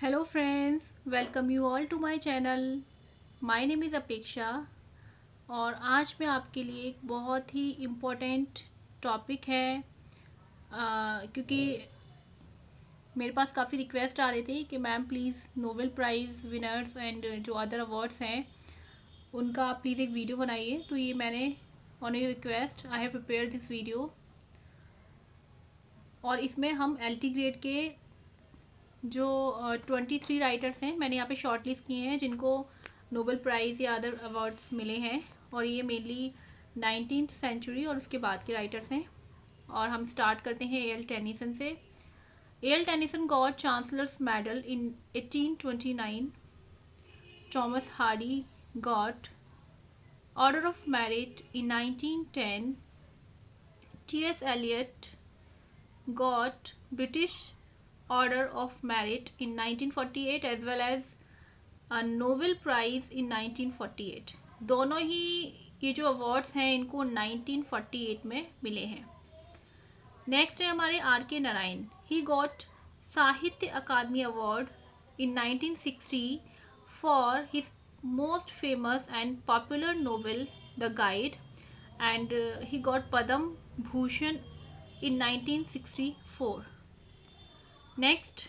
Hello friends, welcome you all to my channel. My name is Apeksha और आज मैं आपके लिए एक बहुत ही इम्पोर्टेंट टॉपिक है क्योंकि मेरे पास काफ़ी रिक्वेस्ट आ रही थी कि ma'am please Nobel prize winners and जो अदर अवार्ड्स हैं उनका आप प्लीज़ एक वीडियो बनाइए। तो ये मैंने on your request I have prepare this video और इसमें हम एलटी ग्रेड के जो 23 राइटर्स हैं मैंने यहाँ पे शॉर्ट लिस्ट किए हैं जिनको नोबेल प्राइज़ या अदर अवार्ड्स मिले हैं और ये मेनली 19th सेंचुरी और उसके बाद के राइटर्स हैं। और हम स्टार्ट करते हैं एल टेनिसन से। L Tennyson got Chancellor's Medal in 1829। Thomas Hardy got Order of Merit in 1910। T S. Eliot got British Order of Merit in 1948 as well as a Nobel Prize in 1948। दोनों ही ये जो awards हैं इनको 1948 में मिले हैं। Next है हमारे आर के Narayan. He got Sahitya Akademi award in 1960 for his most famous and popular novel the Guide and he got Padma Bhushan in 1964। Next,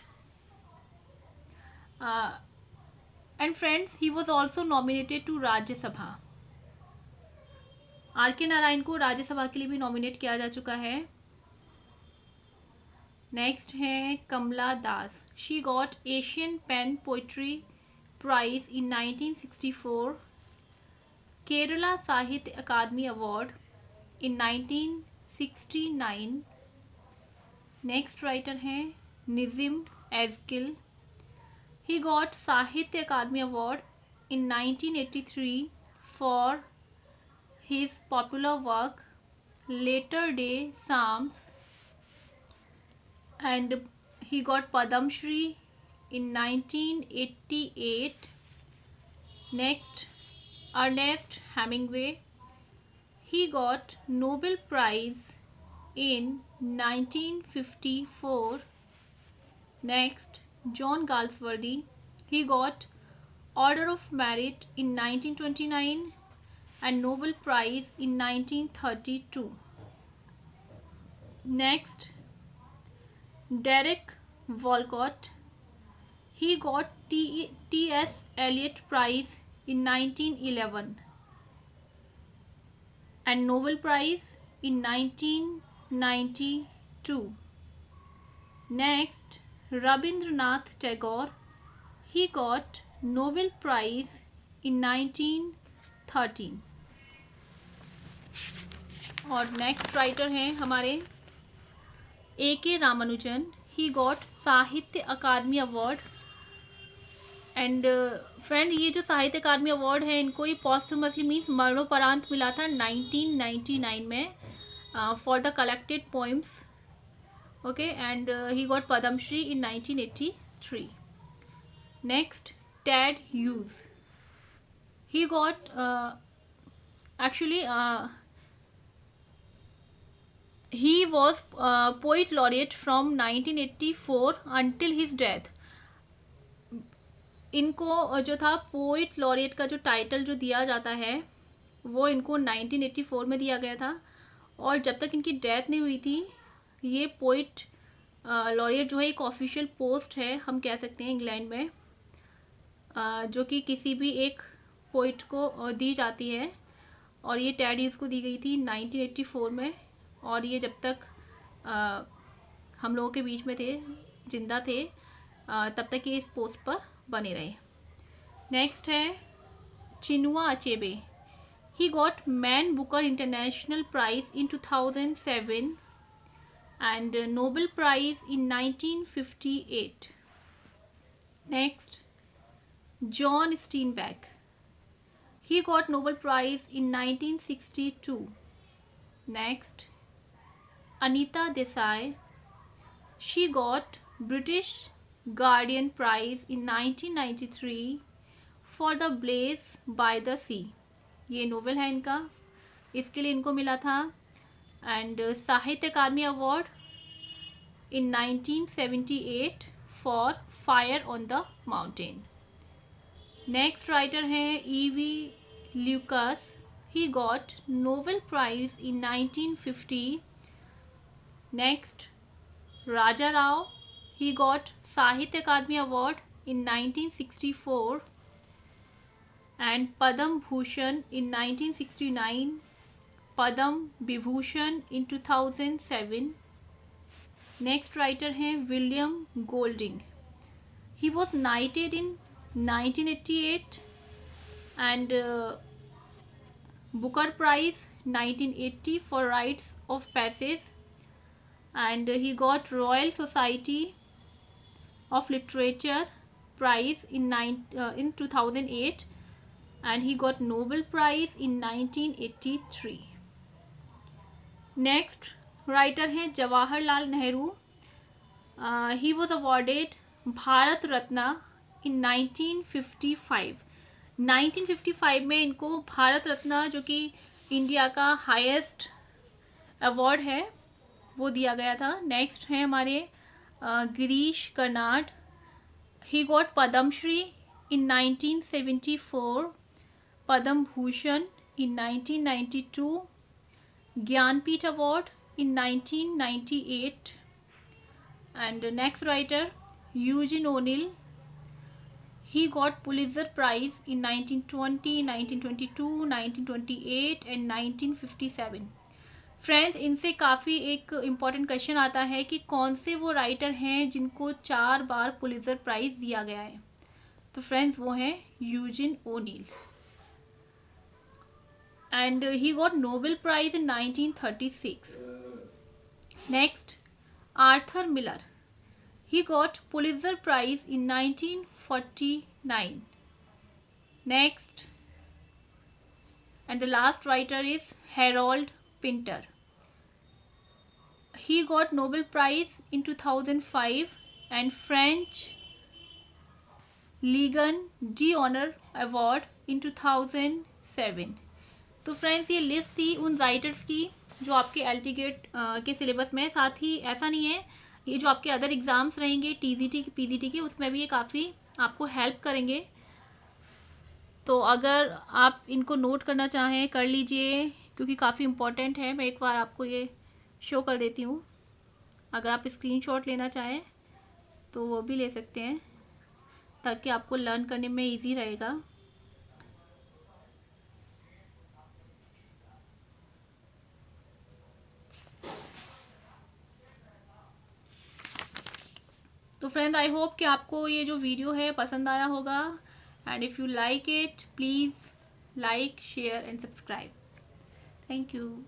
and friends, he was also nominated to राज्य सभा। आर के नारायण को राज्यसभा के लिए भी नॉमिनेट किया जा चुका है। नेक्स्ट है Kamala Das. She got Asian pen poetry prize in 1964। Kerala Sahitya Akademi award in 1969। Next writer हैं Nissim Ezekiel. He got Sahitya Akademi award in 1983 for his popular work latter day psalms and he got Padma Shri in 1988। Next Ernest Hemingway. He got Nobel prize in 1954। Next, John Galsworthy. He got Order of Merit in 1929 and Nobel Prize in 1932। Next, Derek Walcott. He got T.S. Eliot Prize in 1911 and Nobel Prize in 1992। Next, Rabindranath Tagore. He got Nobel Prize in 1913। और next writer हैं हमारे ए के रामानुजन। ही got Sahitya Akademi award and friend ये जो साहित्य Akademi award है इनको ये पॉस्टमसली मीन्स मरणोपरांत मिला था 1999 में for the collected poems, okay, and he got Padam Shri in 1983। Next, Ted Hughes. He got actually he was poet laureate from 1984 until his death। इनको जो था पोइट लॉरिएट का जो टाइटल जो दिया जाता है वो इनको 1984 में दिया गया था और जब तक इनकी डेथ नहीं हुई थी ये पोइट लॉरिएट जो है एक ऑफिशियल पोस्ट है हम कह सकते हैं इंग्लैंड में जो कि किसी भी एक पोइट को दी जाती है और ये टेड ह्यूज को दी गई थी 1984 में और ये जब तक हम लोगों के बीच में थे जिंदा थे तब तक ये इस पोस्ट पर बने रहे। नेक्स्ट है Chinua Achebe. He got Man Booker International Prize in 2007 and Nobel Prize in 1958। Next, John Steinbeck. He got Nobel Prize in 1962। Next, Anita Desai. She got British Guardian Prize in 1993 for The Blaze by the Sea। ये novel है इनका, इसके लिए इनको मिला था and Sahitya Akademi award in 1978 for fire on the mountain. Next writer हैं E.V. Lucas. He got Nobel prize in 1950। Next Raja Rao. He got Sahitya Akademi award in 1964 and Padam Bhushan in 1969, Padam Vibhushan in 2007. Next writer हैं William Golding. He was knighted in 1988 and Booker Prize 1980 for Rites of Passage, and he got Royal Society of Literature Prize in 2008 and he got Nobel Prize in 1983. Next writer हैं Jawaharlal Nehru. He was awarded Bharat Ratna in 1955. 1955 में इनको भारत रत्ना, जो कि India का highest award है, वो दिया गया था. नेक्स्ट है हमारे Girish Karnad. He got Padam Shri in 1974, Padam Bhushan in 1992, Gyanpith Award in 1998. And the next writer Eugene O'Neill. He got Pulitzer Prize in 1920, 1922, 1928 and 1957. Friends, इनसे काफ़ी एक इम्पॉर्टेंट क्वेश्चन आता है कि कौन से वो राइटर हैं जिनको 4 बार पुलित्जर प्राइज़ दिया गया है. तो फ्रेंड्स वो हैं Eugene O'Neill. And he got Nobel prize in 1936. Next Arthur Miller. He got Pulitzer prize in 1949. Next and the last writer is Harold Pinter. He got Nobel Prize in 2005 and French Legion d'Honneur Award in 2007. तो friends ये list थी उन writers की जो आपके LT gate के syllabus में. साथ ही ऐसा नहीं है, ये जो आपके अदर एग्ज़ाम्स रहेंगे टीजीटी की पीजीटी के, उसमें भी ये काफ़ी आपको हेल्प करेंगे. तो अगर आप इनको नोट करना चाहें कर लीजिए, क्योंकि काफ़ी इम्पॉर्टेंट है. मैं एक बार आपको ये शो कर देती हूँ. अगर आप स्क्रीनशॉट लेना चाहें तो वो भी ले सकते हैं, ताकि आपको लर्न करने में इजी रहेगा. तो फ्रेंड, आई होप कि आपको ये जो वीडियो है पसंद आया होगा. And if you like it, please like, share and subscribe. Thank you.